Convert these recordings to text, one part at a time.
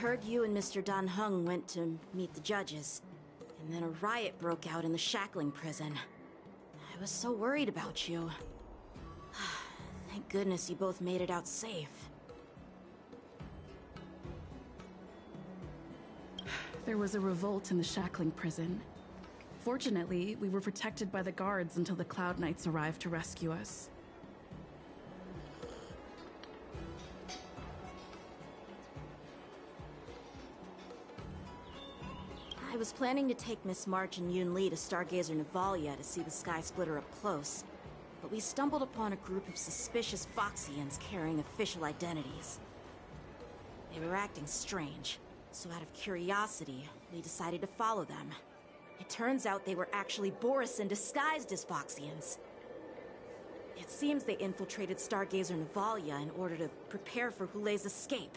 heard you and Mr. Dan Heng went to meet the judges, and then a riot broke out in the shackling prison. I was so worried about you. Thank goodness you both made it out safe. There was a revolt in the shackling prison. Fortunately, we were protected by the guards until the Cloud Knights arrived to rescue us. I was planning to take Miss March and Yun Li to Stargazer Navalia to see the Sky Splitter up close, but we stumbled upon a group of suspicious Foxians carrying official identities. They were acting strange, so out of curiosity, we decided to follow them. It turns out they were actually Borisin disguised as Foxians. It seems they infiltrated Stargazer Navalia in order to prepare for Hulei's escape,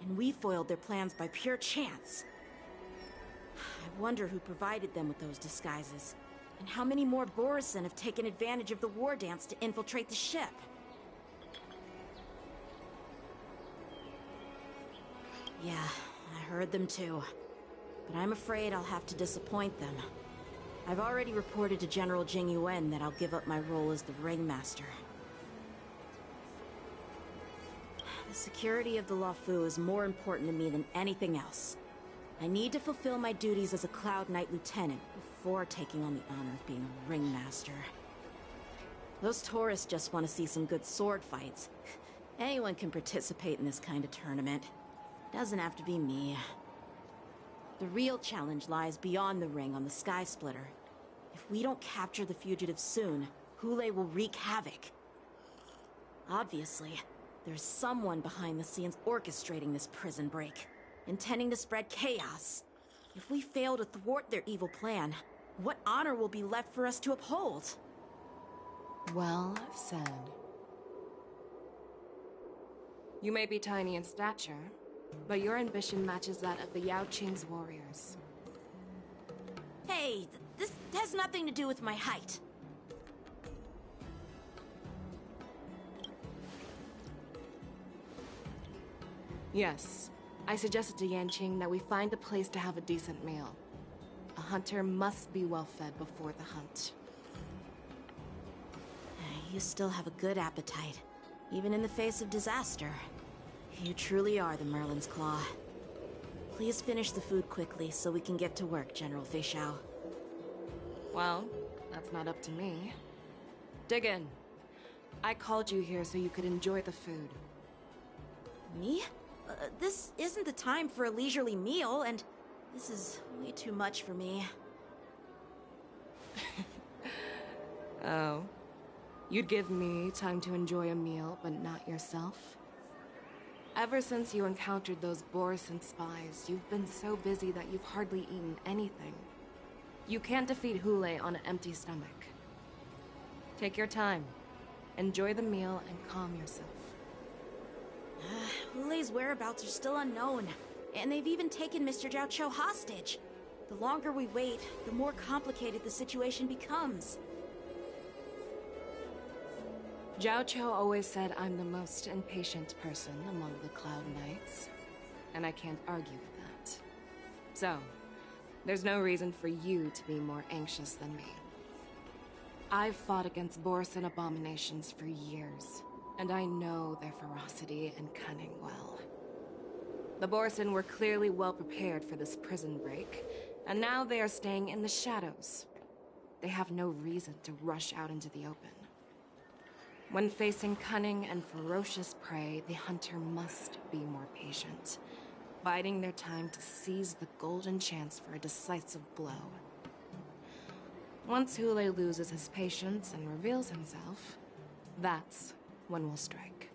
and we foiled their plans by pure chance. I wonder who provided them with those disguises, and how many more Borisin have taken advantage of the war dance to infiltrate the ship. Yeah, I heard them too. But I'm afraid I'll have to disappoint them. I've already reported to General Jing Yuan that I'll give up my role as the Ringmaster. The security of the Luofu is more important to me than anything else. I need to fulfill my duties as a Cloud Knight Lieutenant before taking on the honor of being a Ringmaster. Those tourists just want to see some good sword fights. Anyone can participate in this kind of tournament. Doesn't have to be me. The real challenge lies beyond the ring on the Sky Splitter. If we don't capture the fugitives soon, Hulei will wreak havoc. Obviously, there's someone behind the scenes orchestrating this prison break, intending to spread chaos. If we fail to thwart their evil plan, what honor will be left for us to uphold? Well said. You may be tiny in stature, but your ambition matches that of the Yao Qing's warriors. Hey, this has nothing to do with my height. Yes, I suggested to Yanqing that we find a place to have a decent meal. A hunter must be well fed before the hunt. You still have a good appetite, even in the face of disaster. You truly are the Merlin's Claw. Please finish the food quickly so we can get to work, General Feixiao. Well, that's not up to me. Dig in. I called you here so you could enjoy the food. Me? This isn't the time for a leisurely meal, and this is way too much for me. Oh. You'd give me time to enjoy a meal, but not yourself? Ever since you encountered those Borisin spies, you've been so busy that you've hardly eaten anything. You can't defeat Hulei on an empty stomach. Take your time. Enjoy the meal and calm yourself. Hulei's whereabouts are still unknown, and they've even taken Mr. Zhao Cho hostage. The longer we wait, the more complicated the situation becomes. Zhao Cho always said I'm the most impatient person among the Cloud Knights, and I can't argue with that. So, there's no reason for you to be more anxious than me. I've fought against Borisin abominations for years, and I know their ferocity and cunning well. The Borisin were clearly well prepared for this prison break, and now they are staying in the shadows. They have no reason to rush out into the open. When facing cunning and ferocious prey, the hunter must be more patient, biding their time to seize the golden chance for a decisive blow. Once Hulei loses his patience and reveals himself, that's when we'll strike.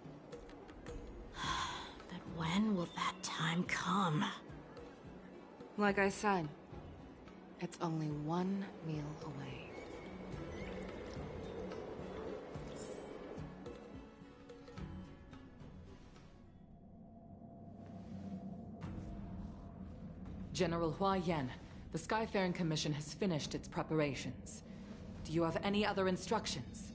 But when will that time come? Like I said, it's only one meal away. General Hua Yan, the Skyfaring Commission has finished its preparations. Do you have any other instructions?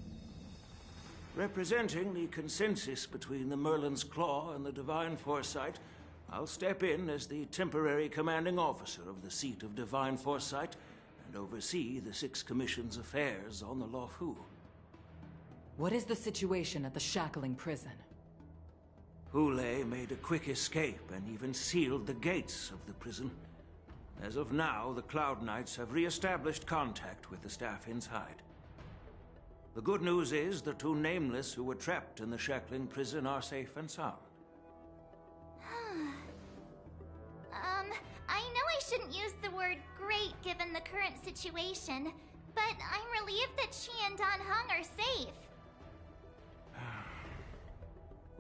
Representing the consensus between the Merlin's Claw and the Divine Foresight, I'll step in as the temporary commanding officer of the seat of divine foresight and oversee the Six Commission's affairs on the Luofu. What is the situation at the shackling prison? Hule made a quick escape and even sealed the gates of the prison. As of now, the Cloud Knights have re-established contact with the staff inside. The good news is the two Nameless who were trapped in the shackling prison are safe and sound. I know I shouldn't use the word great given the current situation, but I'm relieved that she and Dan Heng are safe.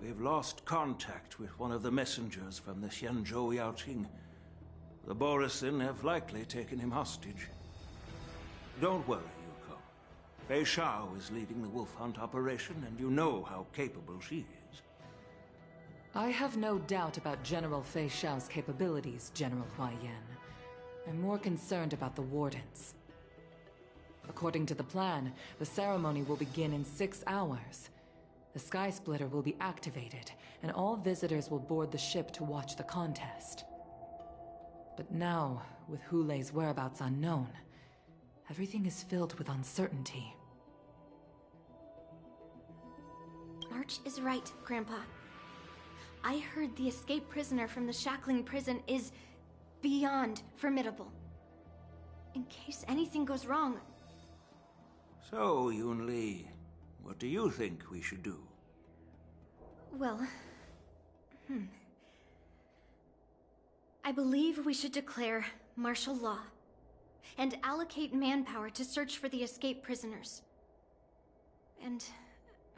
We've lost contact with one of the messengers from the Xianzhou Yaoqing. The Borisin have likely taken him hostage. Don't worry, Yuko. Fei Shao is leading the wolf hunt operation, and you know how capable she is. I have no doubt about General Fei Shao's capabilities, General Hua Yan. I'm more concerned about the Wardens. According to the plan, the ceremony will begin in 6 hours. The Sky Splitter will be activated, and all visitors will board the ship to watch the contest. But now, with Hule's whereabouts unknown, everything is filled with uncertainty. March is right, Grandpa. I heard the escaped prisoner from the shackling prison is beyond formidable. In case anything goes wrong. So, Yunli, what do you think we should do? Well, I believe we should declare martial law and allocate manpower to search for the escaped prisoners. And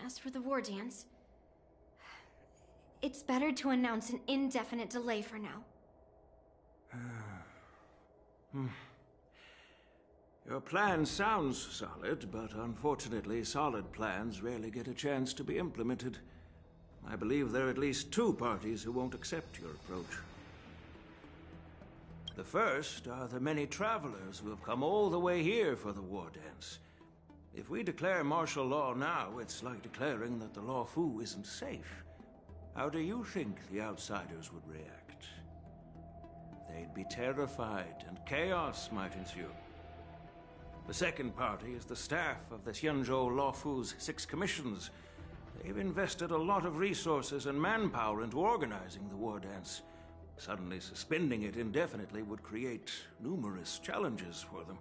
as for the war dance, it's better to announce an indefinite delay for now. Your plan sounds solid, but unfortunately solid plans rarely get a chance to be implemented. I believe there are at least 2 parties who won't accept your approach. The first are the many travelers who have come all the way here for the war dance. If we declare martial law now, it's like declaring that the Luofu isn't safe. How do you think the outsiders would react? They'd be terrified, and chaos might ensue. The second party is the staff of the Xianzhou Luofu's 6 commissions. They've invested a lot of resources and manpower into organizing the war dance. Suddenly suspending it indefinitely would create numerous challenges for them.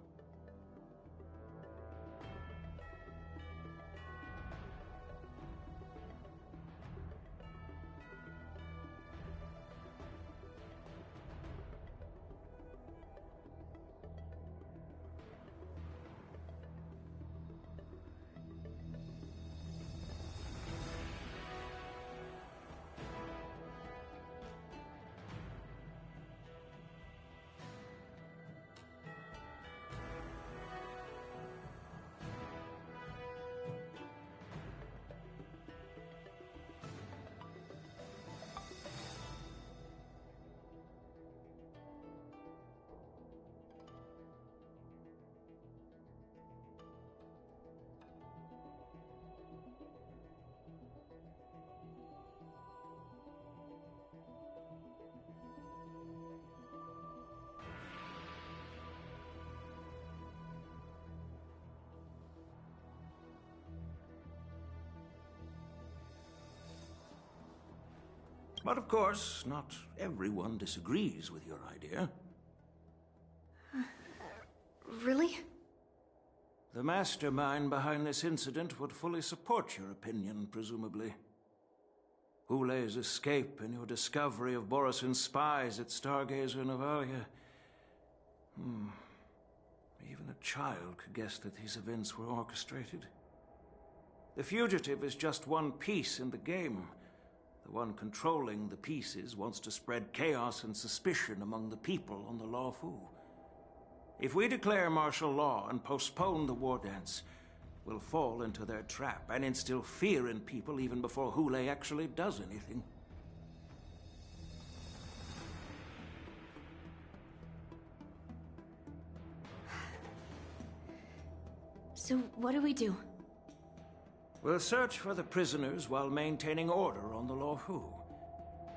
But of course, not everyone disagrees with your idea. Really? The mastermind behind this incident would fully support your opinion, presumably. Hule's escape and your discovery of Borisin's spies at Stargazer Navalia. Even a child could guess that these events were orchestrated. The fugitive is just one piece in the game. The one controlling the pieces wants to spread chaos and suspicion among the people on the Luofu. If we declare martial law and postpone the war dance, we'll fall into their trap and instill fear in people even before Hule actually does anything. So what do we do? We'll search for the prisoners while maintaining order on the Luofu.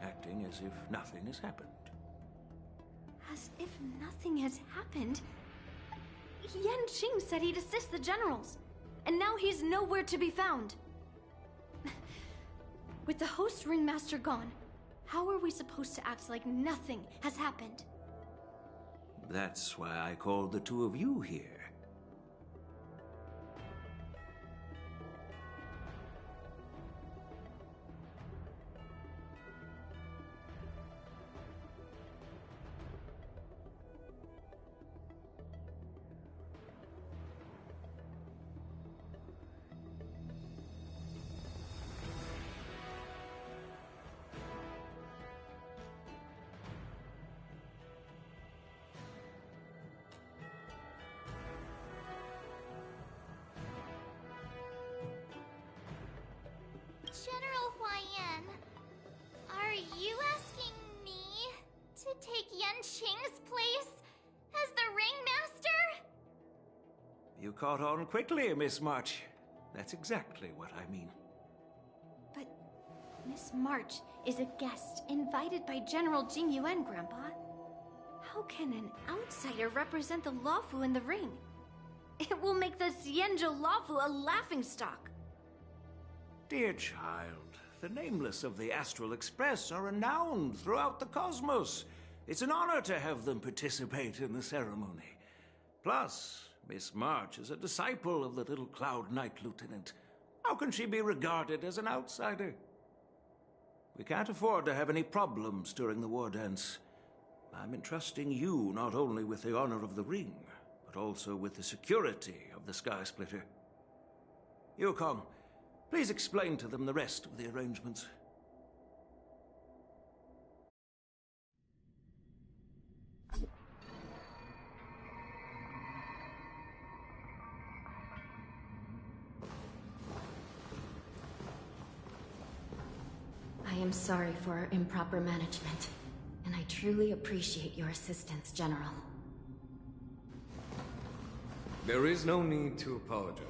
acting as if nothing has happened. As if nothing has happened? Yan Qing said he'd assist the generals, and now he's nowhere to be found. With the host ringmaster gone, how are we supposed to act like nothing has happened? That's why I called the two of you here. General Huayan, are you asking me to take Yan Qing's place as the ringmaster? You caught on quickly, Miss March. That's exactly what I mean. But Miss March is a guest invited by General Jing Yuan, Grandpa. How can an outsider represent the Lawfu in the ring? It will make the Xianzhou Lawfu a laughingstock. Dear child, the nameless of the Astral Express are renowned throughout the cosmos. It's an honor to have them participate in the ceremony. Plus, Miss March is a disciple of the little Cloud Knight Lieutenant. How can she be regarded as an outsider? We can't afford to have any problems during the war dance. I'm entrusting you not only with the honor of the ring, but also with the security of the Sky Splitter. Yukong, please explain to them the rest of the arrangements. I am sorry for our improper management, and I truly appreciate your assistance, General. There is no need to apologize.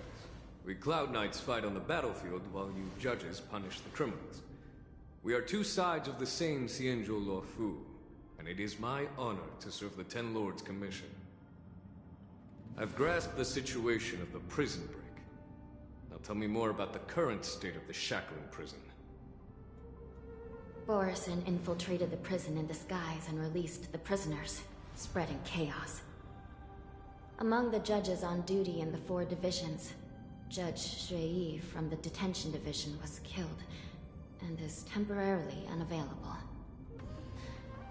We Cloud Knights fight on the battlefield while you judges punish the criminals. We are two sides of the same Xianzhou Luofu, and it is my honor to serve the Ten Lords' commission. I've grasped the situation of the prison break. Now tell me more about the current state of the shackling prison. Borison infiltrated the prison in disguise and released the prisoners, spreading chaos. Among the judges on duty in the 4 divisions, Judge Shui from the detention division was killed, and is temporarily unavailable.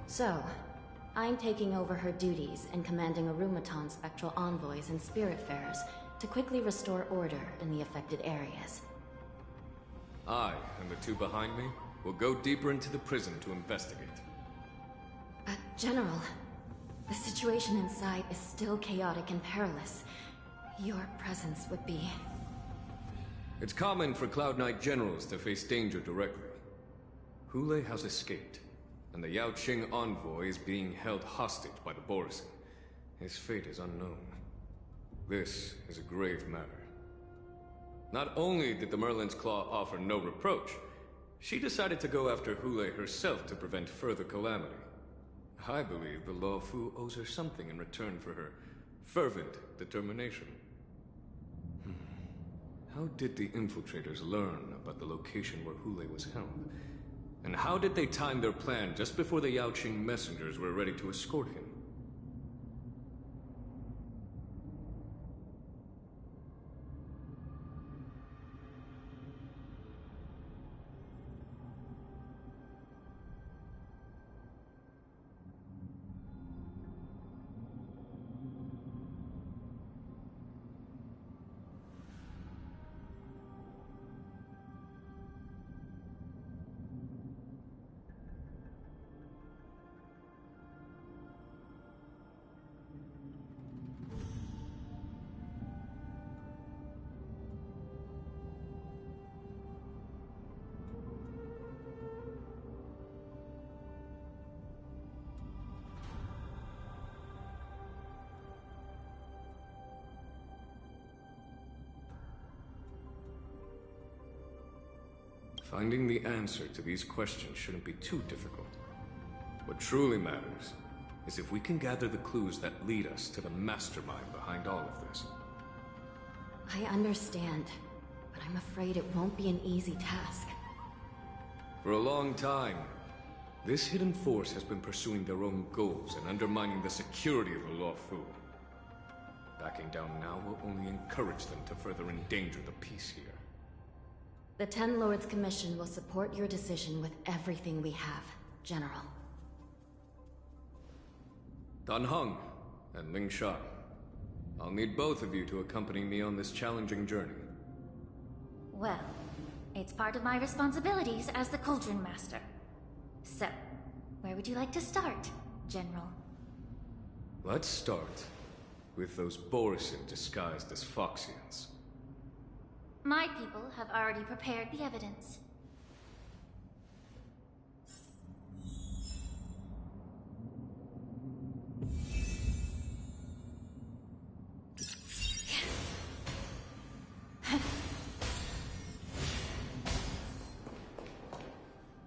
So, I'm taking over her duties and commanding Arumaton spectral envoys and spiritfarers to quickly restore order in the affected areas. I, and the two behind me, will go deeper into the prison to investigate. But, General, the situation inside is still chaotic and perilous. Your presence would be... It's common for Cloud Knight generals to face danger directly. Hule has escaped, and the Yaoqing envoy is being held hostage by the Borison. His fate is unknown. This is a grave matter. Not only did the Merlin's Claw offer no reproach, she decided to go after Hule herself to prevent further calamity. I believe the Luofu owes her something in return for her fervent determination. How did the infiltrators learn about the location where Hule was held? And how did they time their plan just before the Yaoqing messengers were ready to escort him? Finding the answer to these questions shouldn't be too difficult. What truly matters is if we can gather the clues that lead us to the mastermind behind all of this. I understand, but I'm afraid it won't be an easy task. For a long time, this hidden force has been pursuing their own goals and undermining the security of the Lawfu. Backing down now will only encourage them to further endanger the peace here. The Ten Lords Commission will support your decision with everything we have, General. Dan Heng and Ling Sha. I'll need both of you to accompany me on this challenging journey. Well, it's part of my responsibilities as the Cauldron Master. So, where would you like to start, General? Let's start with those Borisin disguised as Foxians. My people have already prepared the evidence.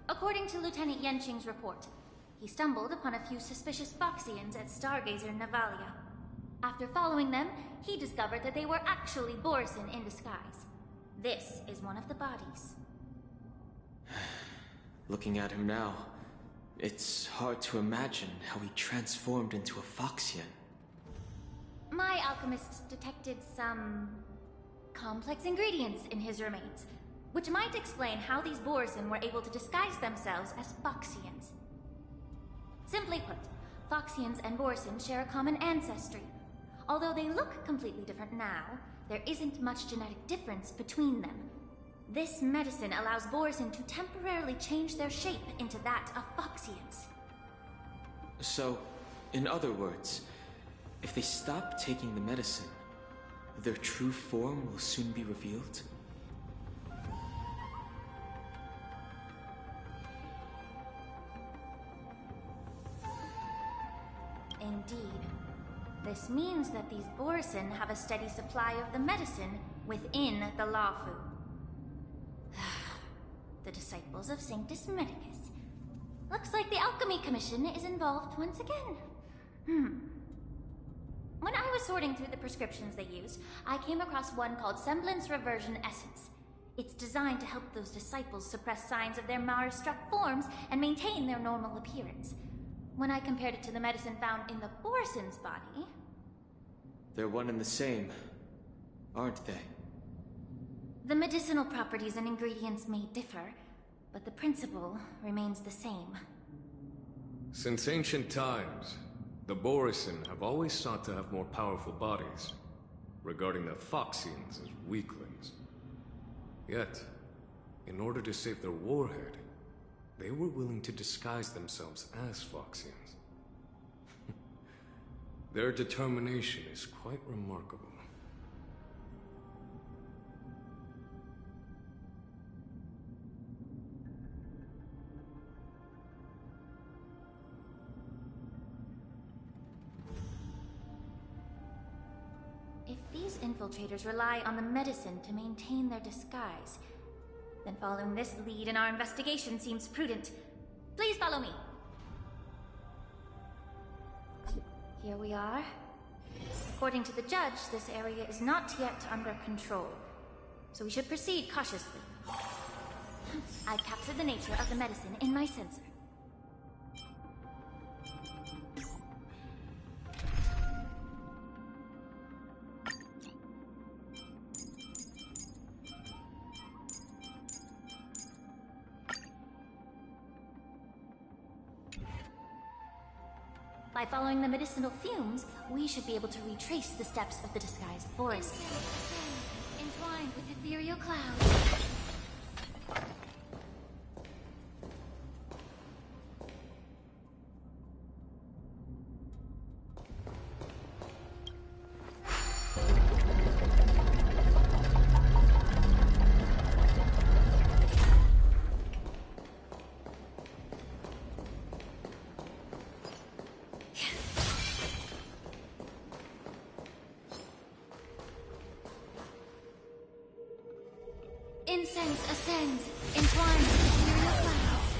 According to Lieutenant Yenqing's report, he stumbled upon a few suspicious Foxians at Stargazer Navalia. After following them, he discovered that they were actually Borisin in disguise. This is one of the bodies. Looking at him now, it's hard to imagine how he transformed into a Foxian. My alchemists detected some complex ingredients in his remains, which might explain how these Borisin were able to disguise themselves as Foxians. Simply put, Foxians and Borisin share a common ancestry. Although they look completely different now, there isn't much genetic difference between them. This medicine allows Borisin to temporarily change their shape into that of Foxians. So, in other words, if they stop taking the medicine, their true form will soon be revealed? Indeed. This means that these Borisin have a steady supply of the medicine within the Lawfu. The disciples of Sanctus Medicus. Looks like the Alchemy Commission is involved once again. When I was sorting through the prescriptions they use, I came across one called Semblance Reversion Essence. It's designed to help those disciples suppress signs of their Mara-struck forms and maintain their normal appearance. When I compared it to the medicine found in the Borisin's body... They're one and the same, aren't they? The medicinal properties and ingredients may differ, but the principle remains the same. Since ancient times, the Borisin have always sought to have more powerful bodies, regarding the Foxians as weaklings. Yet, in order to save their warhead, they were willing to disguise themselves as Foxians. Their determination is quite remarkable. If these infiltrators rely on the medicine to maintain their disguise, then following this lead in our investigation seems prudent. Please follow me. Here we are. According to the judge, this area is not yet under control, so we should proceed cautiously. I've captured the nature of the medicine in my sensor. By following the medicinal fumes, we should be able to retrace the steps of the disguised forest. Entwined with ethereal clouds. ascends, entwined with ethereal clouds.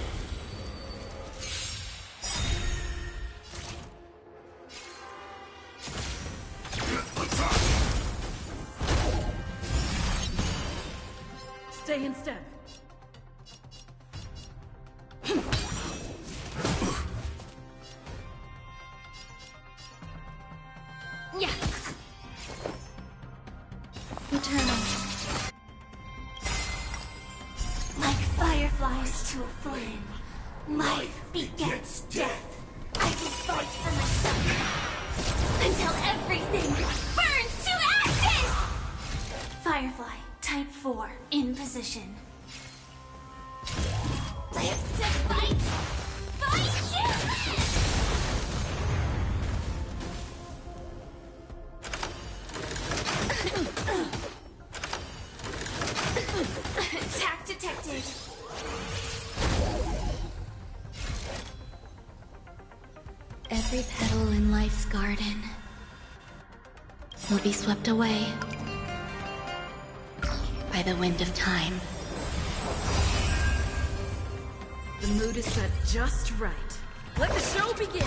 Stay in step. Yeah. Eternal. Like fireflies to a flame, life begets death. I will fight for myself until everything burns to ashes! Firefly, type 4, in position. Live to fight! Fight you! Attack detected. Every petal in life's garden will be swept away by the wind of time. The mood is set just right. Let the show begin!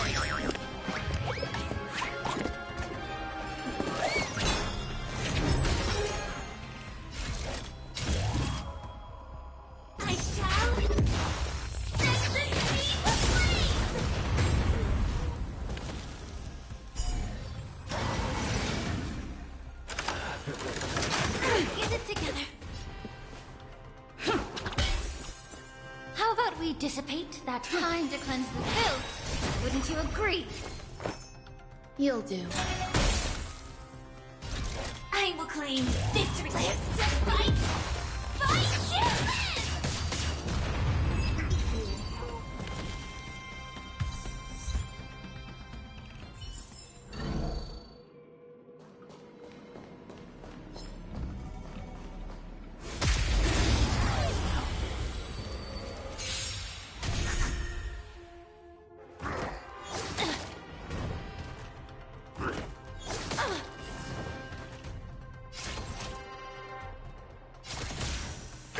I shall set the sea ablaze! Get it together. How about we dissipate that time to cleanse the filth? Wouldn't you agree? You'll do. I will claim victory. Live to fight! Fight you!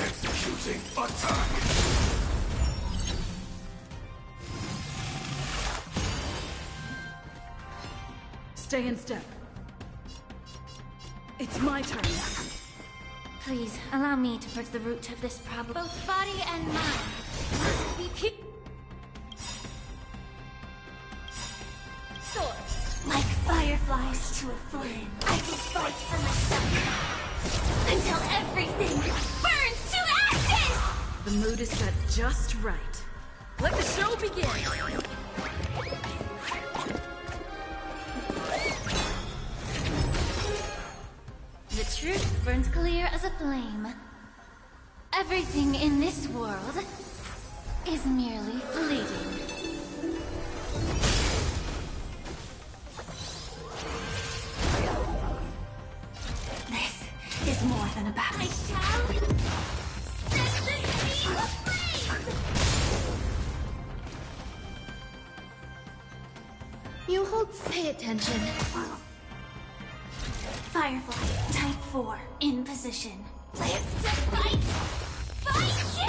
Executing attack! Stay in step. It's my turn. Please, allow me to purge the root of this problem. Both body and mind must be Sword. Like fireflies to a flame, I will fight for myself until everything burns to ashes! The mood is set just right. Let the show begin! The truth burns clear as a flame. Everything in this world is merely fleeting. This is more than a battle. I shall set the sea ablaze! You hold. Pay attention. Firefly, type 4, in position. Live to fight! Fight you!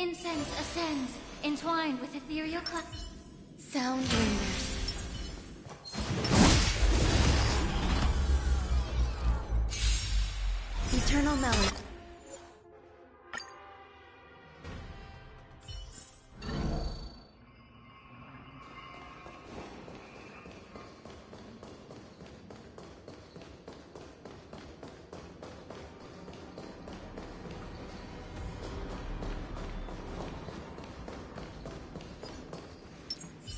Incense ascends, entwined with ethereal sound lingers. Eternal melody.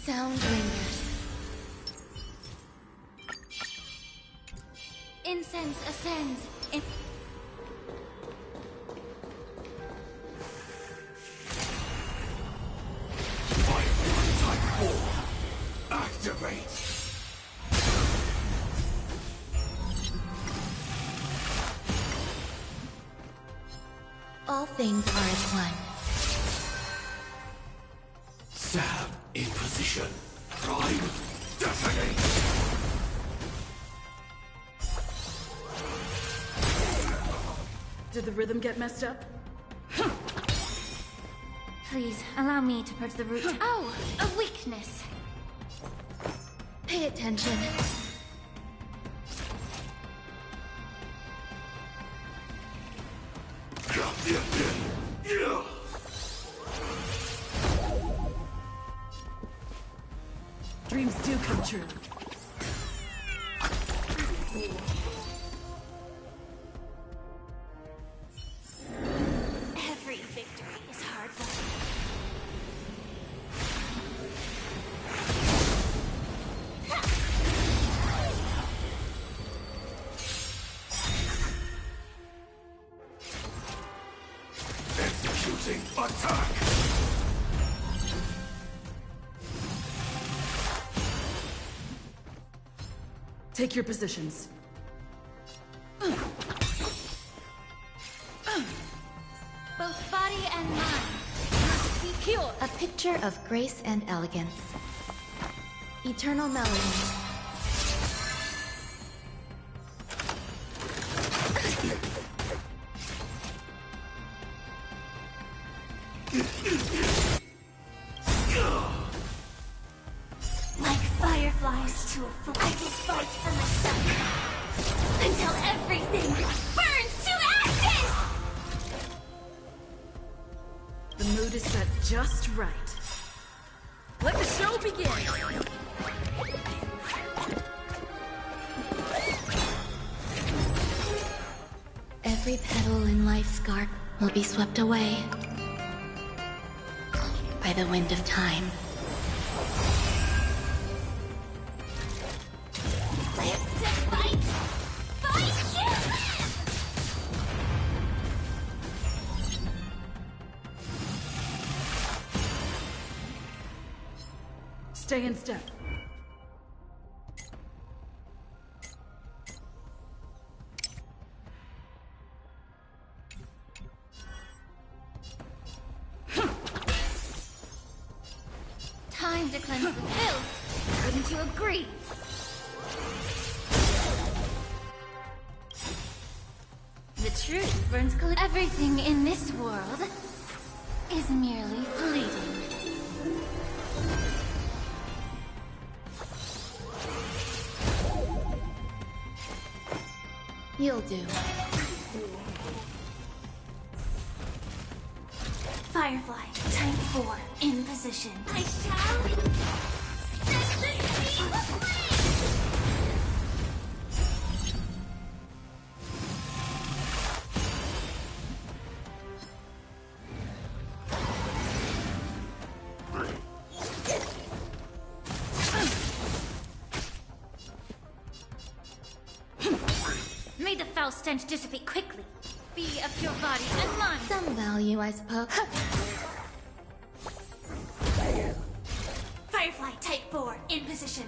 Sound lingers. Incense ascends. Activate! All things are as one. Stab in position. Prime detonate! Did the rhythm get messed up? Please, allow me to purge the root. Oh, a weakness. Pay attention. Dreams do come true. Every victory is hard won. Executing attack! Take your positions. Both body and mind must be pure. A picture of grace and elegance. Eternal melody. Like fireflies to a flame, I will fight for myself until everything burns to ashes! The mood is set just right. Let the show begin! Every petal in life's garden will be swept away by the wind of time. Live to fight! Fight to live! Stay in step. Time to cleanse the filth. Couldn't you agree? The truth burns cold. Everything in this world is merely fleeting. You'll do. Firefly, type 4, in position. I shall set the sea aflame! May the foul stench dissipate quickly. Be of your body and mind. Some value, I suppose. Firefly, type 4, in position.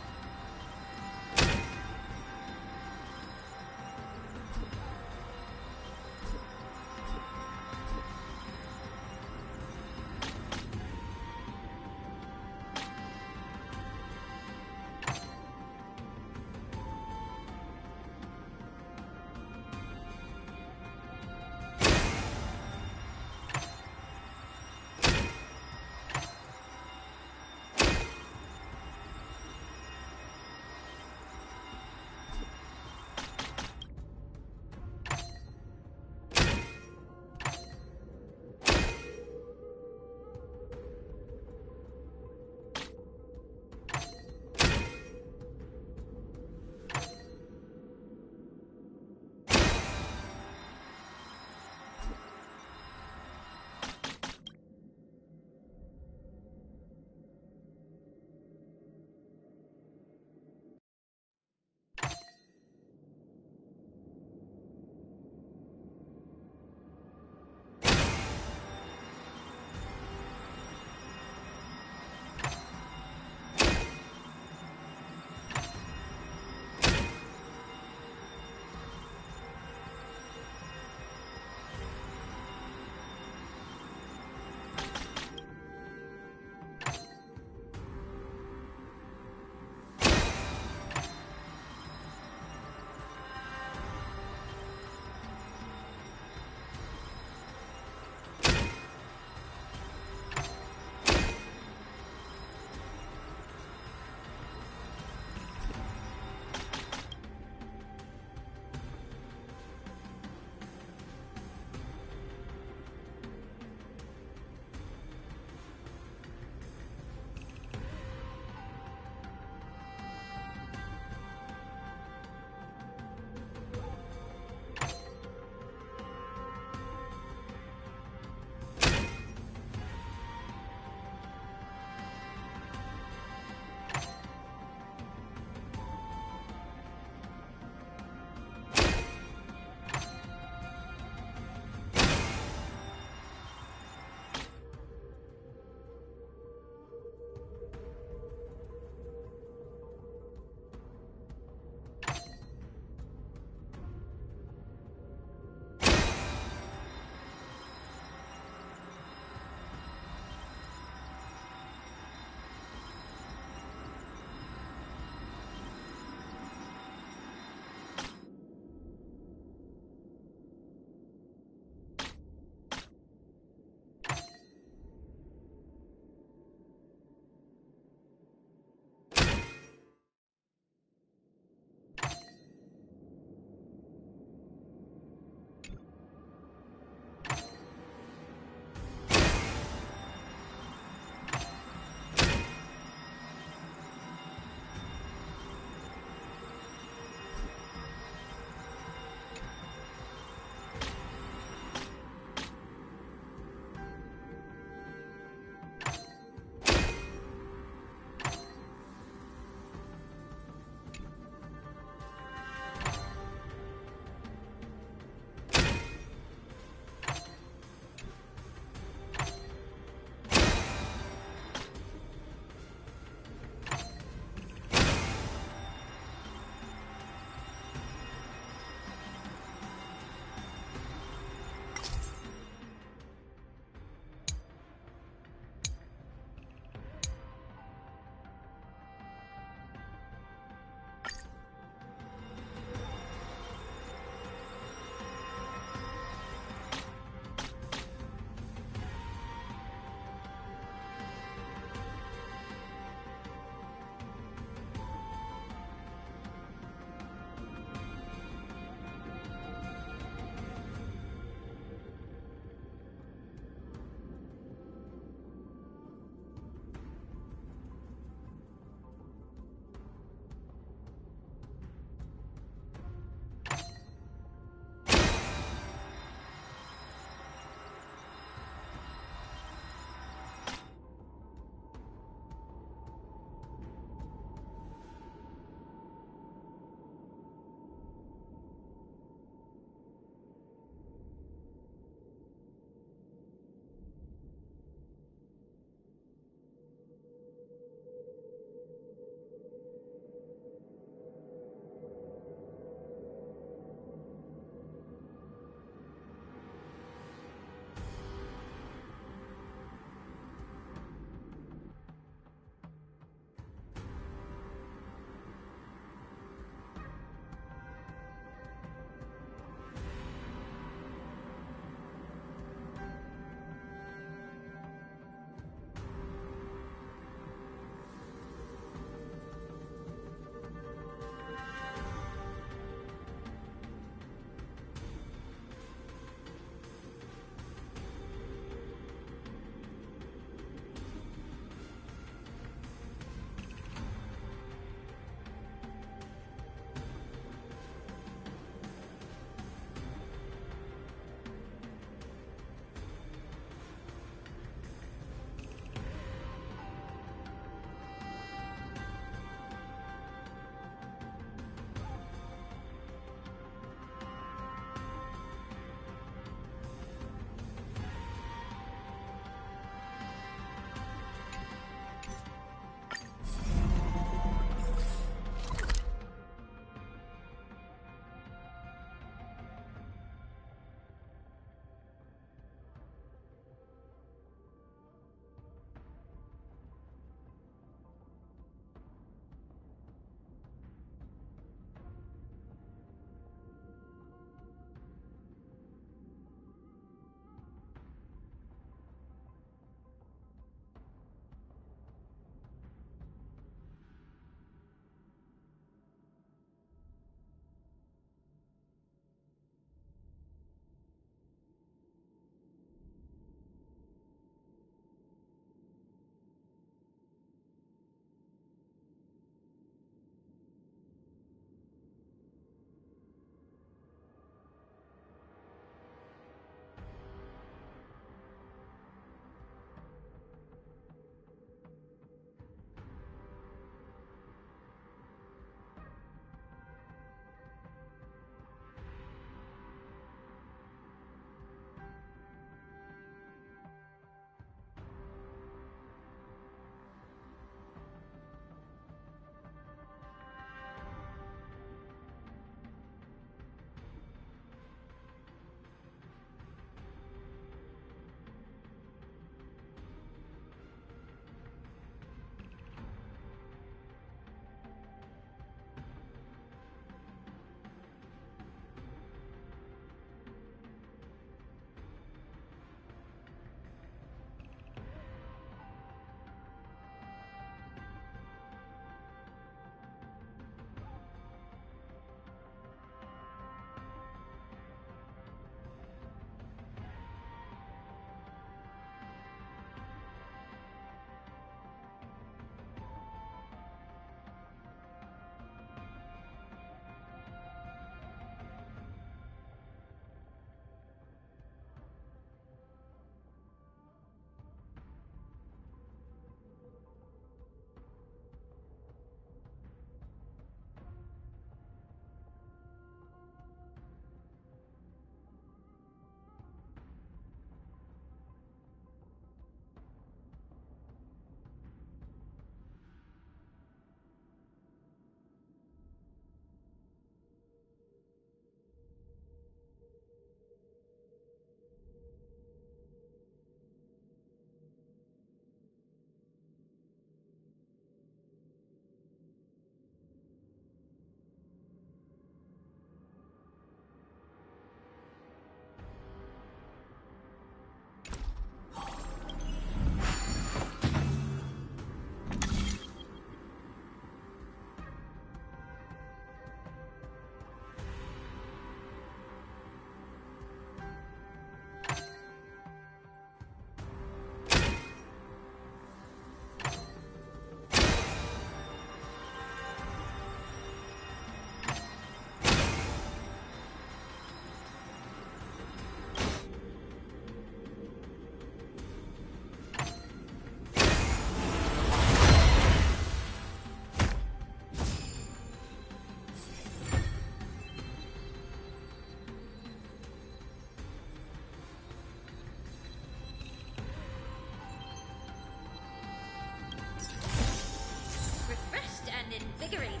invigorated.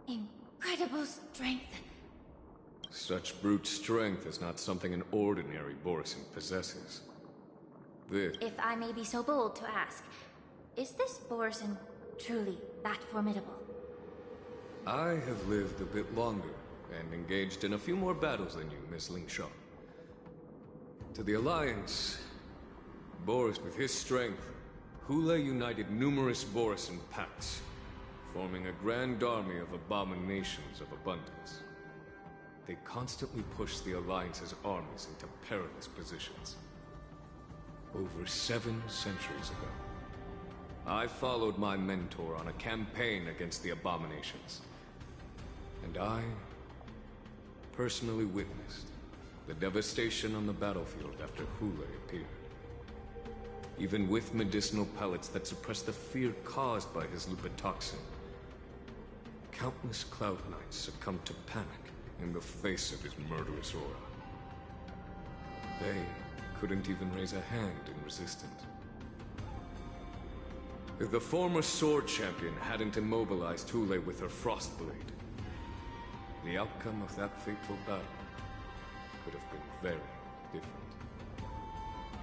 Incredible strength. Such brute strength is not something an ordinary Borisin possesses. This... If I may be so bold to ask, is this Borisin truly that formidable? I have lived a bit longer, and engaged in a few more battles than you, Miss Lingshaw. To the Alliance, Boris, with his strength, Hule united numerous Borisin pacts, forming a grand army of abominations of abundance. They constantly push the Alliance's armies into perilous positions. Over 7 centuries ago, I followed my mentor on a campaign against the abominations. And I personally witnessed the devastation on the battlefield after Hule appeared. Even with medicinal pellets that suppressed the fear caused by his lupitoxin, countless Cloud Knights succumbed to panic in the face of his murderous aura. They couldn't even raise a hand in resistance. If the former Sword Champion hadn't immobilized Hule with her Frostblade, the outcome of that fateful battle could have been very different.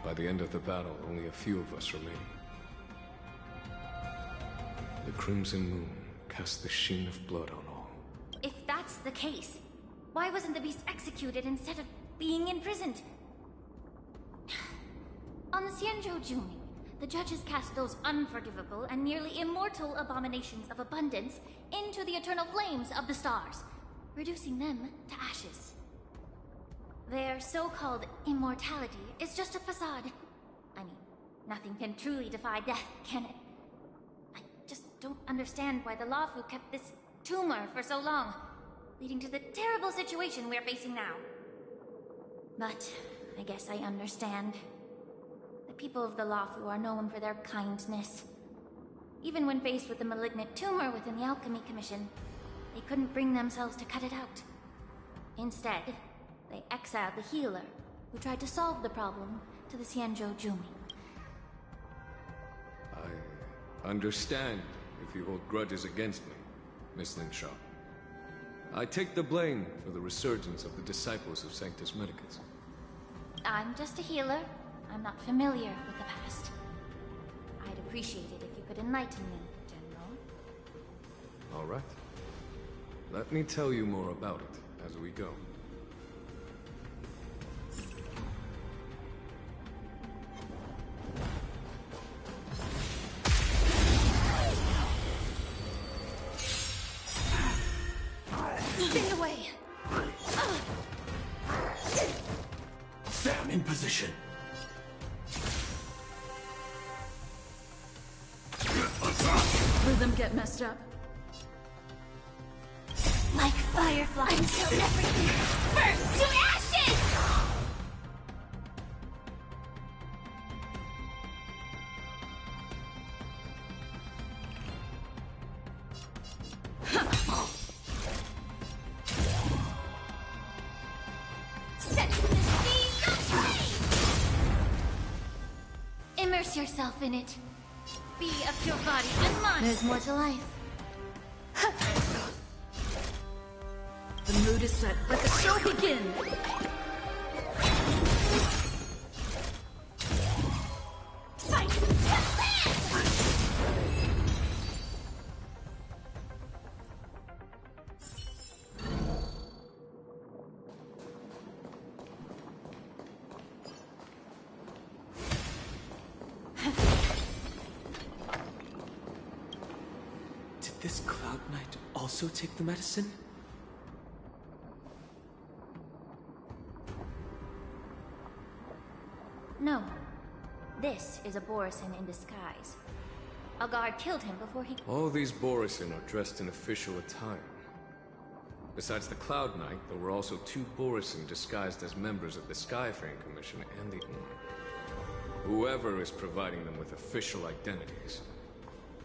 By the end of the battle, only a few of us remained. The Crimson Moon cast the sheen of blood on all. If that's the case, why wasn't the beast executed instead of being imprisoned? On the Xianzhou Jumi, the judges cast those unforgivable and nearly immortal abominations of abundance into the eternal flames of the stars, reducing them to ashes. Their so-called immortality is just a facade. I mean, nothing can truly defy death, can it? I just don't understand why the Luofu kept this tumor for so long, leading to the terrible situation we're facing now. But I guess I understand. The people of the Luofu are known for their kindness. Even when faced with the malignant tumor within the Alchemy Commission, they couldn't bring themselves to cut it out. Instead, they exiled the healer, who tried to solve the problem, to the Xianzhou Jumi. I understand if you hold grudges against me, Miss Lingshaw. I take the blame for the resurgence of the disciples of Sanctus Medicus. I'm just a healer. I'm not familiar with the past. I'd appreciate it if you could enlighten me, General. All right. Let me tell you more about it as we go. Stay away! Sam in position. Rhythm get messed up. Like fireflies until everything burns to ashes! Set the sea aflame! Immerse yourself in it. Be of your body and mind. There's more to life. The mood is set. Let the show begin! Fight! this Cloud Knight also take the medicine? No. This is a Borisin in disguise. A guard killed him before he... All these Borisin are dressed in official attire. Besides the Cloud Knight, there were also 2 Borisin disguised as members of the Skyfang Commission and the Orm. Whoever is providing them with official identities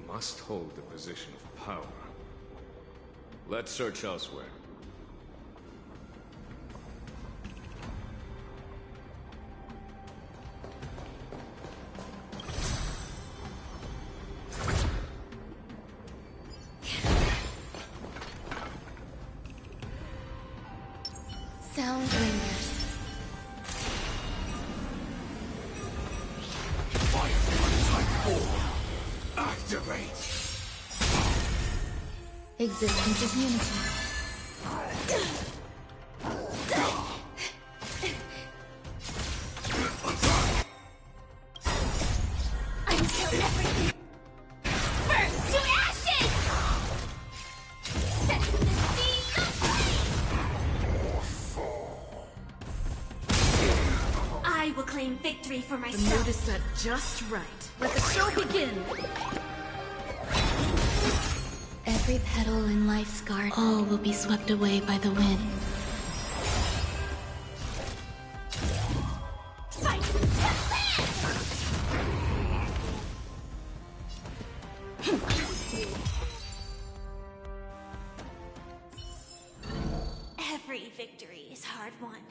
must hold the position of power. Let's search elsewhere. Sound ringers. Activate! Existence is unity. Until everything burns to ashes! Set the sea aflame! I will claim victory for The myself. mood is set just right. Let the show begin! Every petal in life's garden, all will be swept away by the wind. Fight! Every victory is hard won.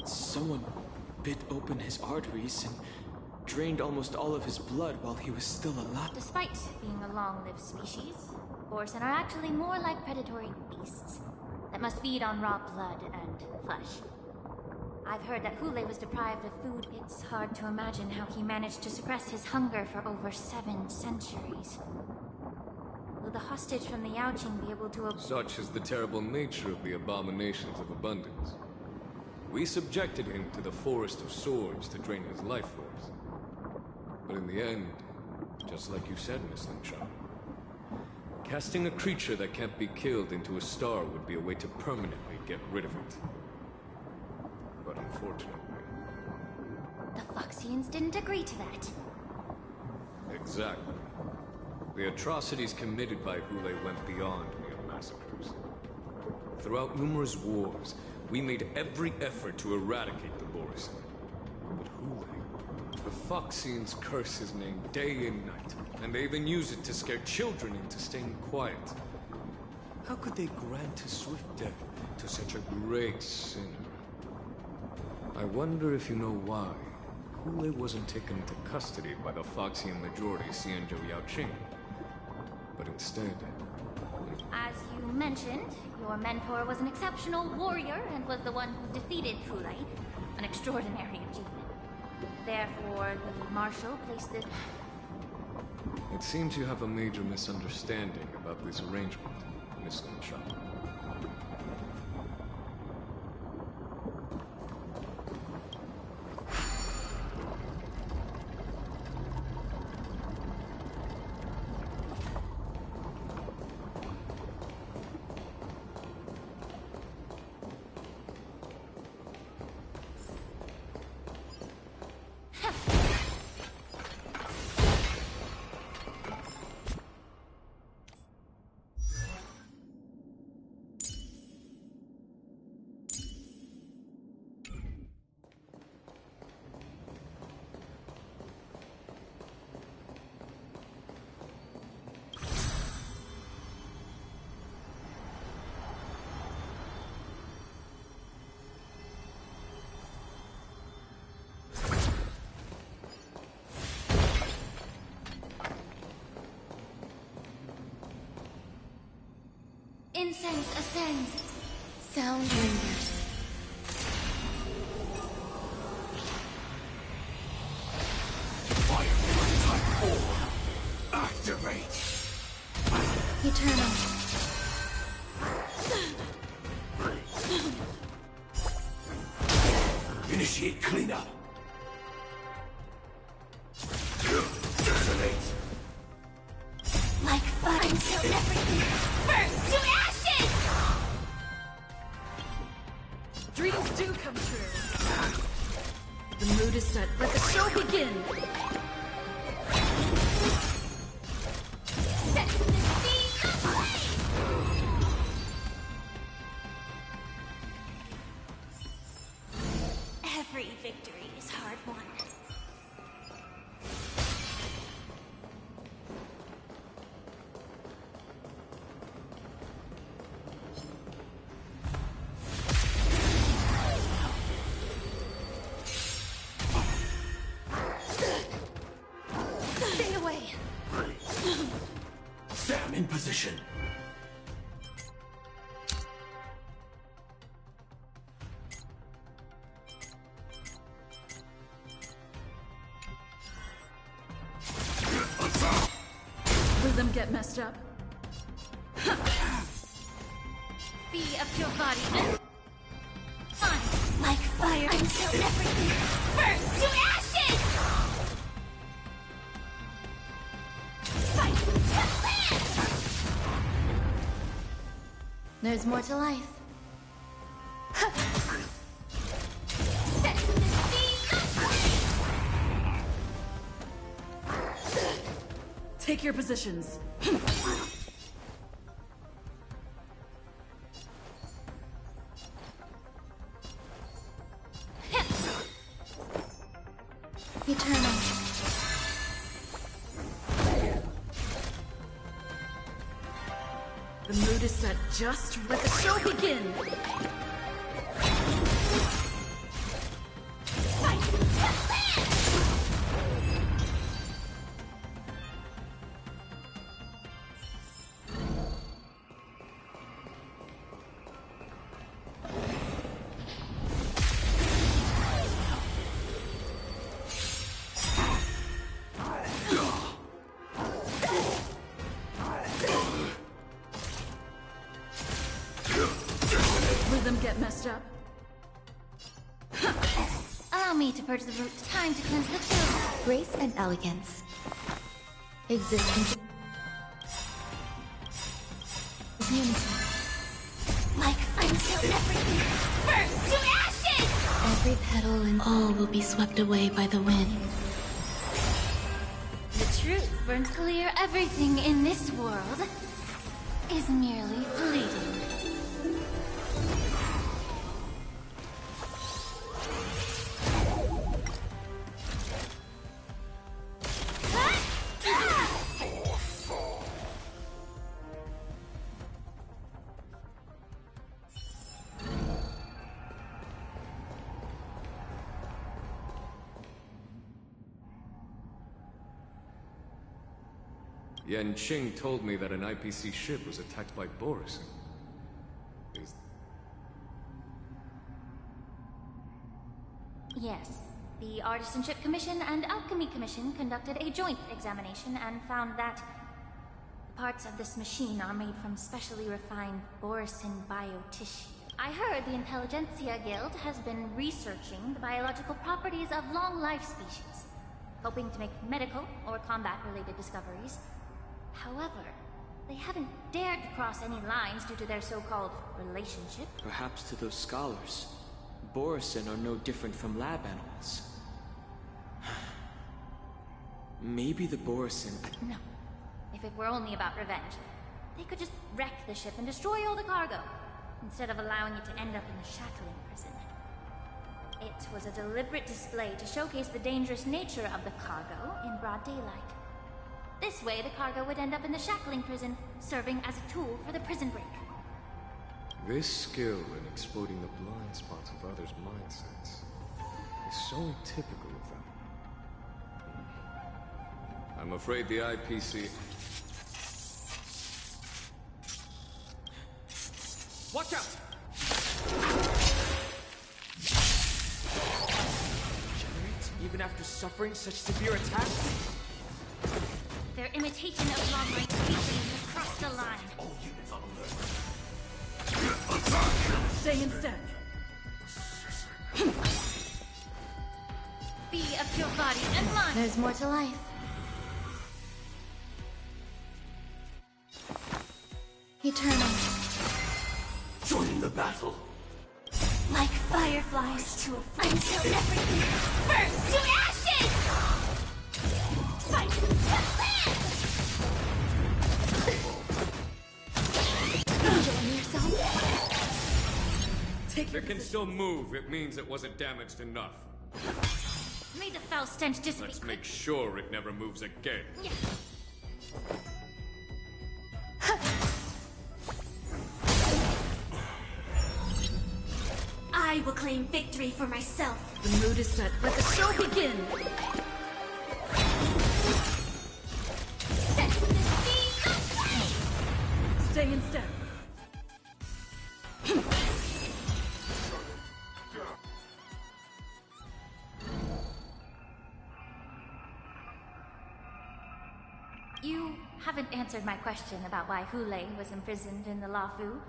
Someone bit open his arteries and drained almost all of his blood while he was still alive. Despite being a long-lived species, Borisin are actually more like predatory beasts that must feed on raw blood and flesh. I've heard that Hule was deprived of food. It's hard to imagine how he managed to suppress his hunger for over 7 centuries. Will the hostage from the Yaoqing be able to... Such is the terrible nature of the abominations of abundance. We subjected him to the Forest of Swords to drain his life force. But in the end, just like you said, Miss Linshaw, casting a creature that can't be killed into a star would be a way to permanently get rid of it. But unfortunately... The Foxians didn't agree to that. Exactly. The atrocities committed by Hule went beyond mere massacres. Throughout numerous wars, we made every effort to eradicate the Borisin. But Hule, the Foxians curse his name day and night, and they even use it to scare children into staying quiet. How could they grant a swift death to such a great sinner? I wonder if you know why Hule wasn't taken into custody by the Foxian majority Xianzhou Yaoqing, but instead... As you mentioned, your mentor was an exceptional warrior and was the one who defeated Hule. an extraordinary achievement. Therefore, the Marshal placed the... It seems you have a major misunderstanding about this arrangement, Miss Gunshot. Incense ascends. Sound lingers. Fire type 4. Activate. Eternal. Initiate cleanup. Detonate. Like fire until everything burns to ashes! Dreams do come true. The mood is set. Let the show begin. Set the scene ablaze! Every victory is hard won. Stay away! Sam in position. Rhythm get messed up. Be of your body and fun like fire until everything burns to ashes! Fight to live! There's more to life. Set the scene ablaze! Take your positions. Eternal. The mood is set. Just let the show begin. Fight to live! Rhythm get messed up. Allow me to purge the root. Time to cleanse the children. Grace and elegance. Existence. Unity. Like until everything burns to ashes! Every petal and all will be swept away by the wind. The truth burns clear. Everything in this world is merely fleeting. Yan Qing told me that an IPC ship was attacked by Boris. Is... Yes. The Artisanship Commission and Alchemy Commission conducted a joint examination and found that parts of this machine are made from specially refined Borisin biotissue. I heard the Intelligentsia Guild has been researching the biological properties of long-life species, hoping to make medical or combat-related discoveries. However, they haven't dared to cross any lines due to their so-called relationship. Perhaps to those scholars, Borisin are no different from lab animals. Maybe the Borisin... No. If it were only about revenge, they could just wreck the ship and destroy all the cargo, instead of allowing it to end up in the shackling prison. It was a deliberate display to showcase the dangerous nature of the cargo in broad daylight. This way, the cargo would end up in the shackling prison, serving as a tool for the prison break. This skill in exploiting the blind spots of others' mindsets is so typical of them. I'm afraid the IPC... Watch out! Generate even after suffering such severe attacks? Their imitation of long-range species has crossed the line. All units on alert. Stay in step. Be of your body and mind. There's more to life. Eternal. Join the battle. Like fireflies to a flame until everything burns to ashes! Fight to live! Enjoying yourself? If it can still move, it means it wasn't damaged enough. May the foul stench dissipate. Let's make sure it never moves again. Yeah. I will claim victory for myself. The mood is set. Let the show begin! Set to the speed of flame! Stay in step. You haven't answered my question about why Hulei was imprisoned in the Lafu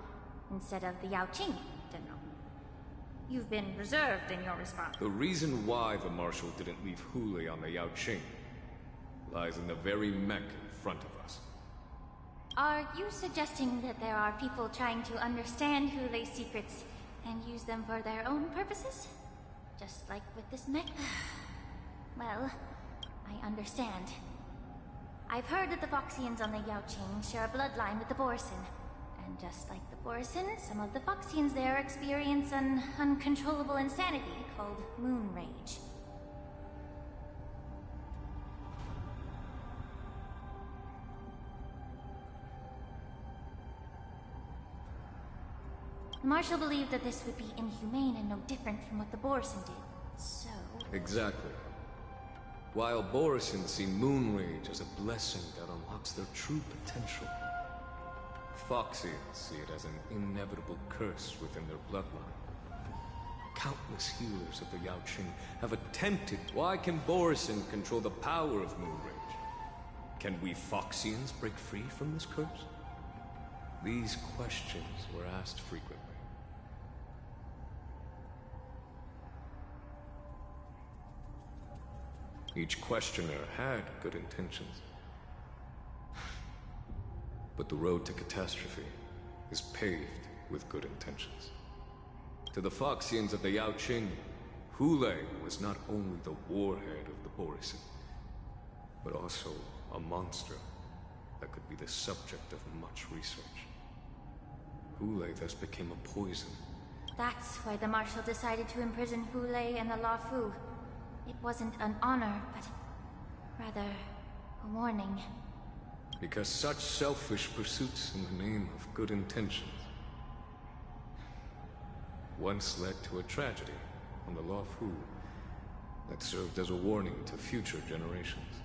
instead of the Yaoqing, General. You've been reserved in your response. The reason why the Marshal didn't leave Hulei on the Yaoqing lies in the very mech in front of us. Are you suggesting that there are people trying to understand Hulei's secrets and use them for their own purposes? Just like with this mech? Well, I understand. I've heard that the Foxians on the Yaoqing share a bloodline with the Borisin. And just like the Borisin, some of the Foxians there experience an uncontrollable insanity called moon rage. The Marshal believed that this would be inhumane and no different from what the Borisin did, so... Exactly. While Borisin see moon rage as a blessing that unlocks their true potential, Foxians see it as an inevitable curse within their bloodline. Countless healers of the Yaoqing have attempted. Why can Borisin control the power of moon rage? Can we Foxians break free from this curse? These questions were asked frequently. Each questioner had good intentions. But the road to catastrophe is paved with good intentions. To the Foxians of the Yaoqing, Hulei was not only the warhead of the Borisin, but also a monster that could be the subject of much research. Hulei thus became a poison. That's why the Marshal decided to imprison Hulei and the Lafu. It wasn't an honor, but rather a warning. Because such selfish pursuits in the name of good intentions once led to a tragedy on the Lafu that served as a warning to future generations.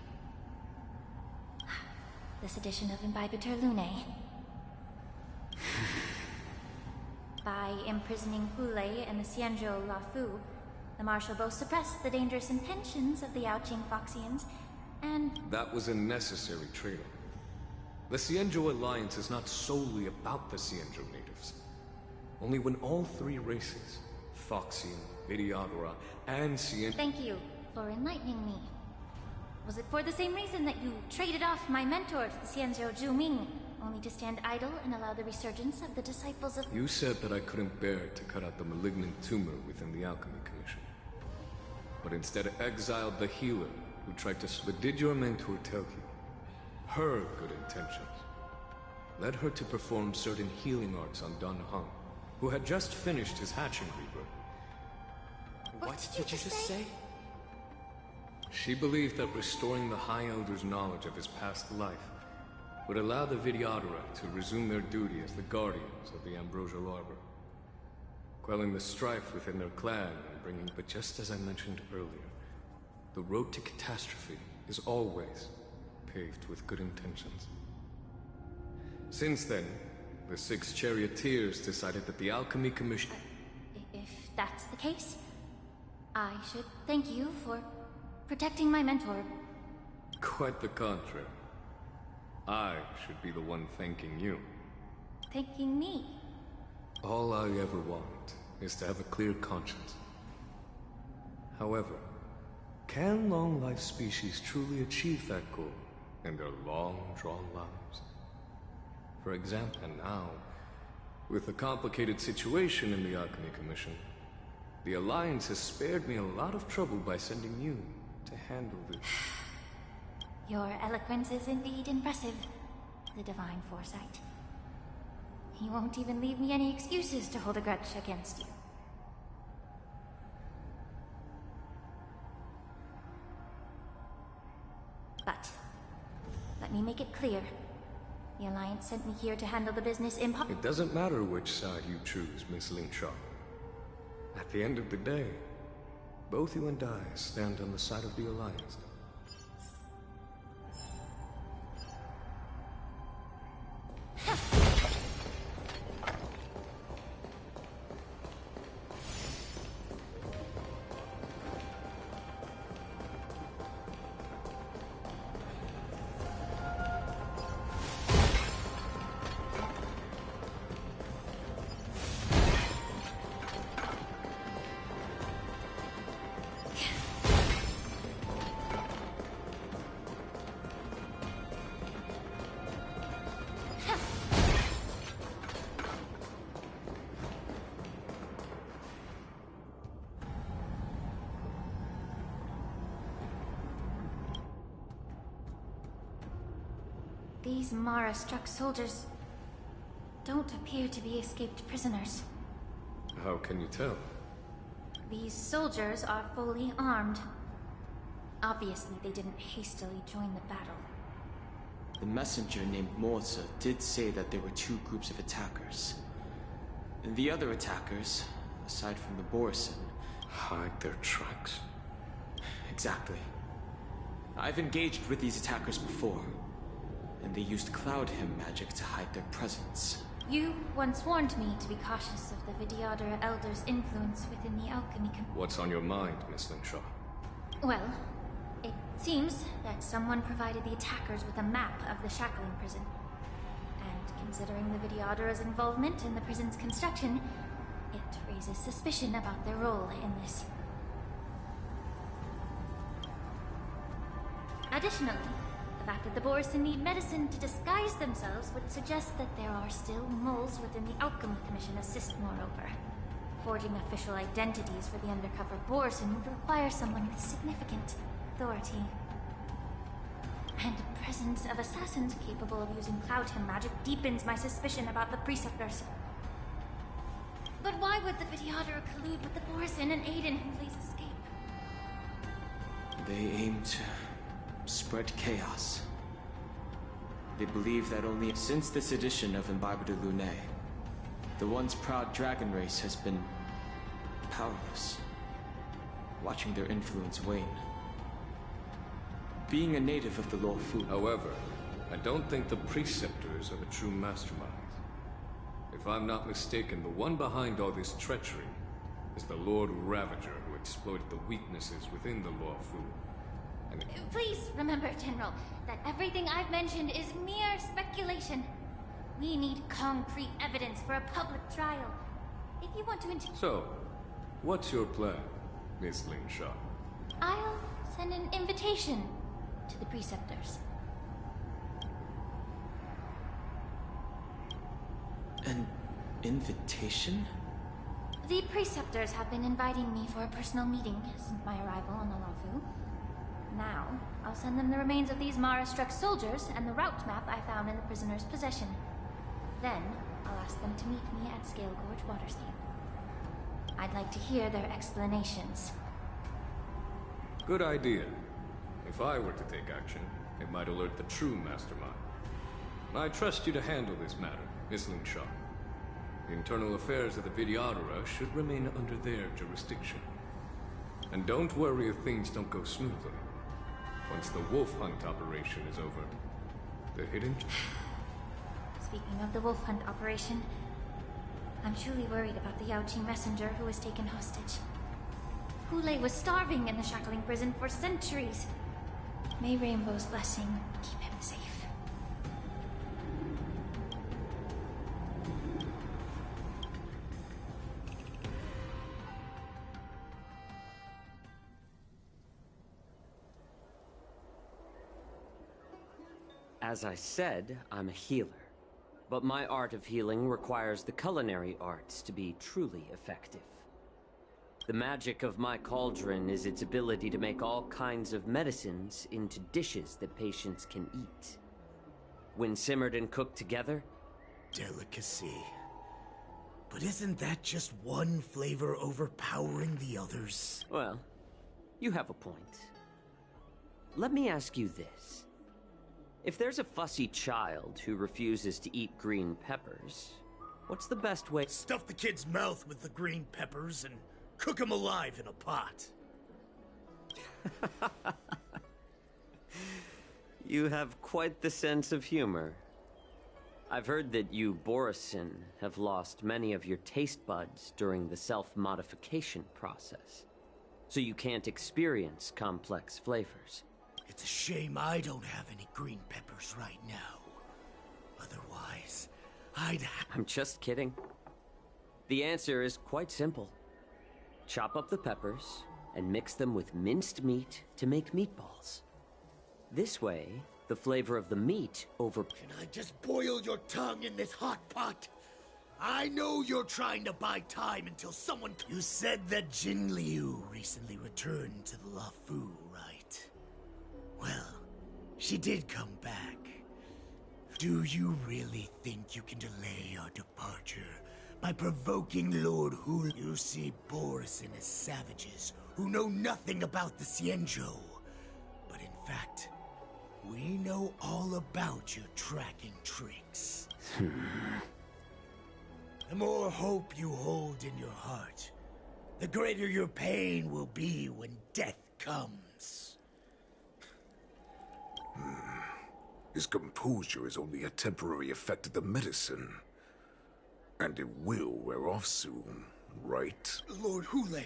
This edition of Imbibitor Lunae. By imprisoning Hulei and the Xianzhou Lafu, The Marshal both suppressed the dangerous intentions of the Yaoqing Foxians, and... That was a necessary trade-off. The Xianzhou Alliance is not solely about the Xianzhou natives. Only when all three races, Foxian, Vidyadhara, and Xianzhou... Thank you for enlightening me. Was it for the same reason that you traded off my mentor to the Xianzhou Zhuming, only to stand idle and allow the resurgence of the disciples of... You said that I couldn't bear to cut out the malignant tumor within the Alchemy Commission. But instead exiled the healer who tried to... But did your mentor tell you her good intentions led her to perform certain healing arts on Dan Heng, who had just finished his hatching rebirth? What did you just say? She believed that restoring the High Elder's knowledge of his past life would allow the Vidyadhara to resume their duty as the guardians of the Ambrosial Arbor, quelling the strife within their clan and bringing... But just as I mentioned earlier, the road to catastrophe is always paved with good intentions. Since then, the 6 charioteers decided that the Alchemy Commission... If that's the case, I should thank you for protecting my mentor. Quite the contrary. I should be the one thanking you. Thanking me? All I ever want is to have a clear conscience. However, can long-life species truly achieve that goal in their long-drawn lives? For example, and now, with the complicated situation in the Alchemy Commission, the Alliance has spared me a lot of trouble by sending you to handle this. Your eloquence is indeed impressive, the divine foresight. You won't even leave me any excuses to hold a grudge against you. But, let me make it clear. The Alliance sent me here to handle the business It doesn't matter which side you choose, Miss Ling Shaw. At the end of the day, both you and I stand on the side of the Alliance. These Mara-struck soldiers don't appear to be escaped prisoners. How can you tell? These soldiers are fully armed. Obviously, they didn't hastily join the battle. The messenger named Morza did say that there were 2 groups of attackers. And the other attackers, aside from the Borison... Hide their tracks? Exactly. I've engaged with these attackers before, and they used Cloud Hymn magic to hide their presence. You once warned me to be cautious of the Vidyadhara Elder's influence within the Alchemy What's on your mind, Miss Linshaw? Well, it seems that someone provided the attackers with a map of the shackling prison. And considering the Vidyadhara's involvement in the prison's construction, it raises suspicion about their role in this. Additionally, the fact that the Borison need medicine to disguise themselves would suggest that there are still moles within the Alchemy Commission assist moreover. Forging official identities for the undercover Borison would require someone with significant authority. And the presence of assassins capable of using Cloud Hymn magic deepens my suspicion about the Preceptors. But why would the Vidyadhara collude with the Borison and aid in Hindley's escape? They aim to spread chaos. They believe that only since this edition of Imbibe de Lune, the once proud dragon race has been powerless, watching their influence wane. Being a native of the Luofu... However, I don't think the Preceptors are the true masterminds. If I'm not mistaken, the one behind all this treachery is the Lord Ravager who exploited the weaknesses within the Law Fu. And Please remember, General, that everything I've mentioned is mere speculation. We need concrete evidence for a public trial. If you want to so, what's your plan, Miss Lingsha? I'll send an invitation to the Preceptors. An invitation? The Preceptors have been inviting me for a personal meeting since my arrival on the Lafu. Now, I'll send them the remains of these Mara-struck soldiers and the route map I found in the prisoner's possession. Then, I'll ask them to meet me at Scale Gorge Waterscape. I'd like to hear their explanations. Good idea. If I were to take action, it might alert the true mastermind. I trust you to handle this matter, Miss Lingsha. The internal affairs of the Vidyadhara should remain under their jurisdiction. And don't worry if things don't go smoothly. Once the wolf hunt operation is over, the hidden... Speaking of the wolf hunt operation, I'm truly worried about the Yaoqing messenger who was taken hostage. Hule was starving in the shackling prison for centuries. May Rainbow's blessing keep him safe. As I said, I'm a healer. But my art of healing requires the culinary arts to be truly effective. The magic of my cauldron is its ability to make all kinds of medicines into dishes that patients can eat. When simmered and cooked together... Delicacy. But isn't that just one flavor overpowering the others? Well, you have a point. Let me ask you this. If there's a fussy child who refuses to eat green peppers, what's the best way... Stuff the kid's mouth with the green peppers and cook him alive in a pot. You have quite the sense of humor. I've heard that you, Borisin, have lost many of your taste buds during the self-modification process, so you can't experience complex flavors. It's a shame I don't have any green peppers right now. Otherwise, I'm just kidding. The answer is quite simple. Chop up the peppers and mix them with minced meat to make meatballs. This way, the flavor of the meat Can I just boil your tongue in this hot pot? I know you're trying to buy time until someone... You said that Jin Liu recently returned to the Lafu, right? Well, she did come back. Do you really think you can delay our departure by provoking Lord Hul? You see Borisin as savages who know nothing about the Xianzhou. But in fact, we know all about your tracking tricks. The more hope you hold in your heart, the greater your pain will be when death comes. His composure is only a temporary effect of the medicine. And it will wear off soon, right? Lord Hule!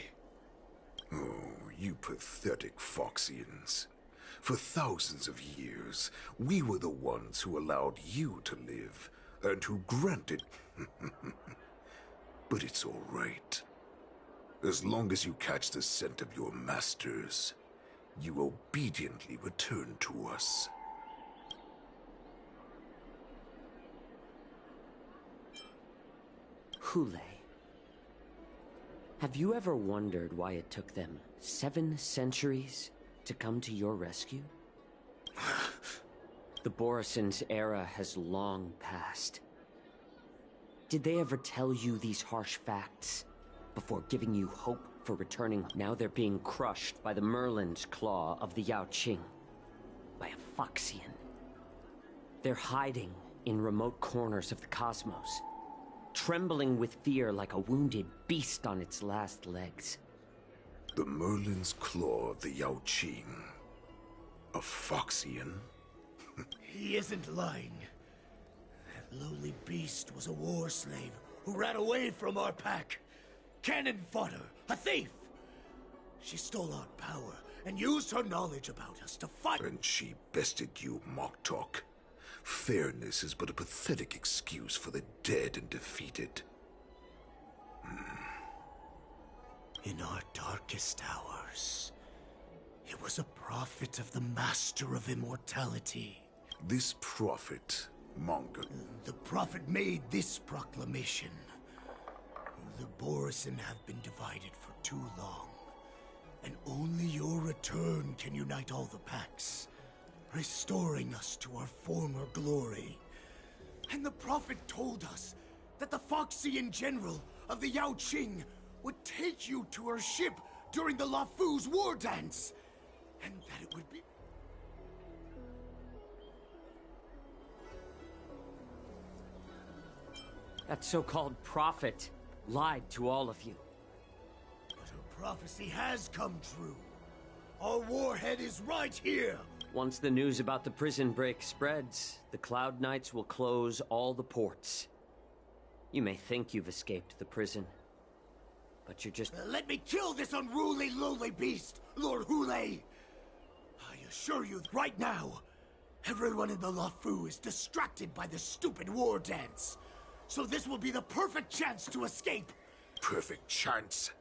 Oh, you pathetic Foxians. For thousands of years, we were the ones who allowed you to live, and who granted... But it's all right. As long as you catch the scent of your masters, you obediently return to us. Hule. Have you ever wondered why it took them 7 centuries to come to your rescue? The Borisin's era has long passed. Did they ever tell you these harsh facts before giving you hope for returning? Now they're being crushed by the Merlin's claw of the Yaoqing, by a Foxian. They're hiding in remote corners of the cosmos, trembling with fear like a wounded beast on its last legs. The Merlin's claw of the Yaoqing. A Foxian? He isn't lying. That lowly beast was a war slave who ran away from our pack. cannon fodder, a thief! She stole our power and used her knowledge about us to fight— And she bested you, Moktok. Fairness is but a pathetic excuse for the dead and defeated. In our darkest hours, it was a prophet of the Master of Immortality. This prophet, Mongo. The prophet made this proclamation. The Borisin have been divided for too long, and only your return can unite all the packs, restoring us to our former glory. And the prophet told us that the Foxian general of the Yao Qing would take you to her ship during the Lafu's war dance, and that it would be— That so-called prophet lied to all of you. But her prophecy has come true. Our warhead is right here! Once the news about the prison break spreads, the Cloud Knights will close all the ports. You may think you've escaped the prison, but you're just— Let me kill this unruly, lowly beast, Lord Hule! I assure you, right now, everyone in the Lafu is distracted by the stupid war dance. So this will be the perfect chance to escape! Perfect chance?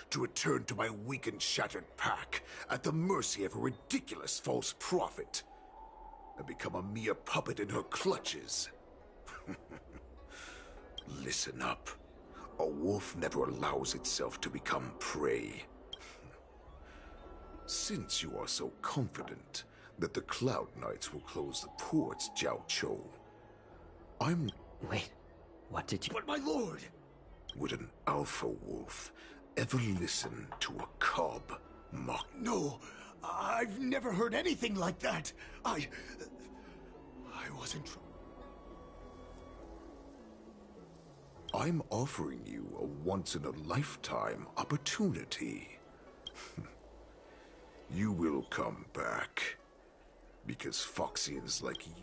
To return to my weak and shattered pack, at the mercy of a ridiculous false prophet, and become a mere puppet in her clutches. Listen up. A wolf never allows itself to become prey. Since you are so confident that the Cloud Knights will close the ports, Jiao Cho, I'm— Wait, what did you— But my lord! Would an alpha wolf ever listen to a cub, Mok? No, I've never heard anything like that. I wasn't— I'm offering you a once-in-a-lifetime opportunity. You will come back, because Foxians like you—